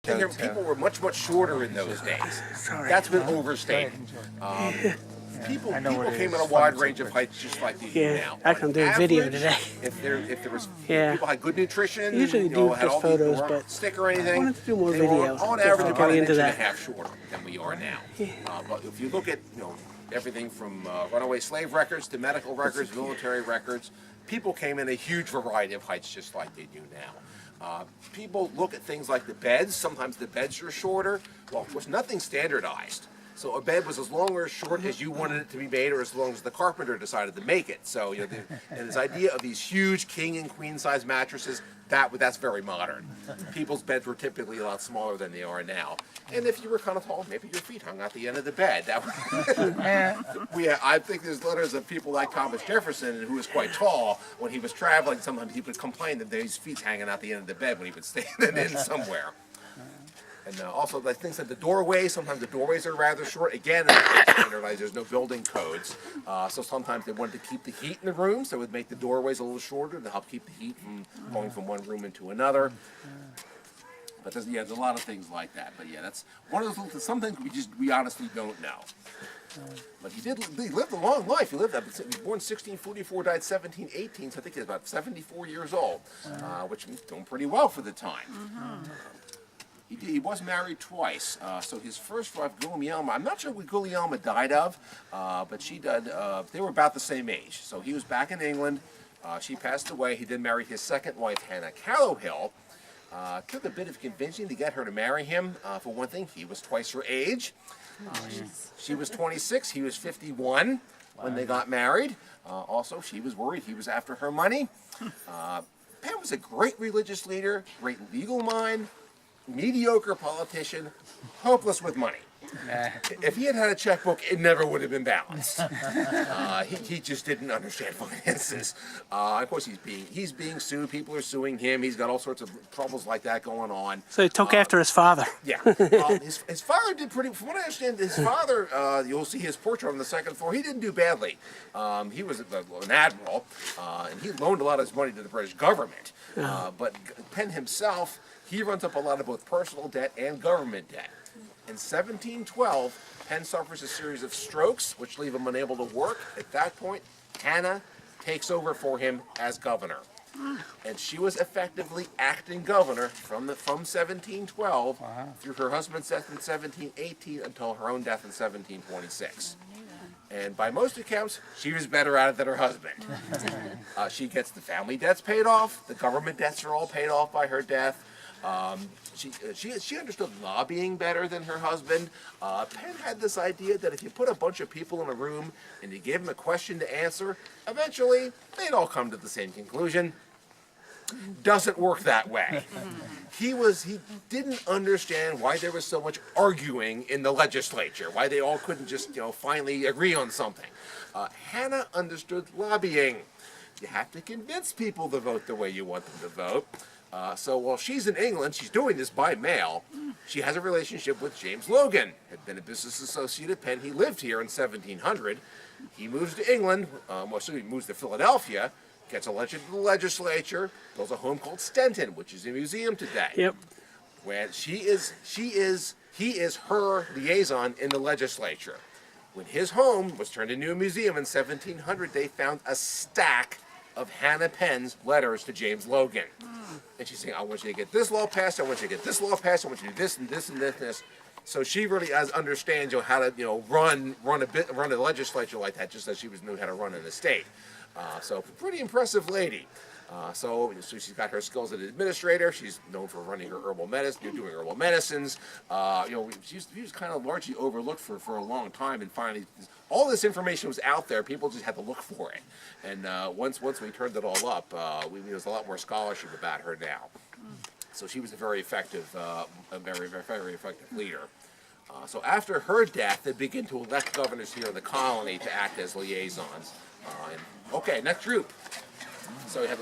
People were much shorter in those days. That's been overstated. People came in a wide range of heights, just like they do now. I can do a video today. If there was people had good nutrition, usually do had just all photos, but stick or anything, I wanted to do more they video. were on average about an inch into and a that. half shorter than we are now. But if you look at everything from runaway slave records to medical records, military records, people came in a huge variety of heights, just like they do now. People look at things like the beds. Sometimes the beds are shorter. Well, of course, nothing's standardized. So a bed was as long or as short as you wanted it to be made, or as long as the carpenter decided to make it. So, and this idea of these huge king and queen size mattresses, that's very modern. People's beds were typically a lot smaller than they are now. And if you were kind of tall, maybe your feet hung out the end of the bed. I think there's letters of people like Thomas Jefferson, who was quite tall. When he was traveling, sometimes he would complain that his feet hanging out the end of the bed when he would stand in somewhere. And also, like things like the doorways, sometimes the doorways are rather short. Again, standardized, there's no building codes. So sometimes they wanted to keep the heat in the room, so it would make the doorways a little shorter to help keep the heat from going from one room into another. But there's a lot of things like that. But yeah, that's one of those some things we honestly don't know. But he lived a long life. He was born 1644, died 1718, so I think he's about 74 years old, which was doing pretty well for the time. He was married twice. So his first wife, Guglielma, I'm not sure what Guglielma died of, but she died. They were about the same age. So he was back in England. She passed away. He then married his second wife, Hannah Callowhill. Took a bit of convincing to get her to marry him. For one thing, he was twice her age. She was 26. He was 51 when they got married. Also, she was worried he was after her money. Penn was a great religious leader, great legal mind, mediocre politician, hopeless with money. If he had had a checkbook, it never would have been balanced. He just didn't understand finances. Of course, he's being sued. People are suing him. He's got all sorts of troubles like that going on. So he took after his father. Yeah. His father did pretty. From what I understand, his father. You'll see his portrait on the second floor. He didn't do badly. He was an admiral, and he loaned a lot of his money to the British government. But Penn himself, he runs up a lot of both personal debt and government debt. In 1712, Penn suffers a series of strokes, which leave him unable to work. At that point, Hannah takes over for him as governor. And she was effectively acting governor from 1712 through her husband's death in 1718 until her own death in 1726. And by most accounts, she was better at it than her husband. She gets the family debts paid off. The government debts are all paid off by her death. She understood lobbying better than her husband. Penn had this idea that if you put a bunch of people in a room and you gave them a question to answer, eventually they'd all come to the same conclusion. Doesn't work that way. He didn't understand why there was so much arguing in the legislature, why they all couldn't just finally agree on something. Hannah understood lobbying. You have to convince people to vote the way you want them to vote. So while she's in England, she's doing this by mail. She has a relationship with James Logan, had been a business associate at Penn. He lived here in 1700. He moves to England, he moves to Philadelphia, gets elected to the legislature, builds a home called Stenton, which is a museum today. Yep. When he is her liaison in the legislature. When his home was turned into a museum in 1700, they found a stack of Hannah Penn's letters to James Logan. And she's saying, I want you to get this law passed, I want you to get this law passed, I want you to do this and this and this and this. So she really understands how to run a legislature like that, just as she knew how to run an estate. So pretty impressive lady. So she's got her skills as an administrator. She's known for running her herbal medicine, doing herbal medicines. She was kind of largely overlooked for a long time, and finally, all this information was out there. People just had to look for it. And once we turned it all up, there's a lot more scholarship about her now. So she was a very effective, very effective leader. So after her death, they begin to elect governors here in the colony to act as liaisons. Okay, next group. So we have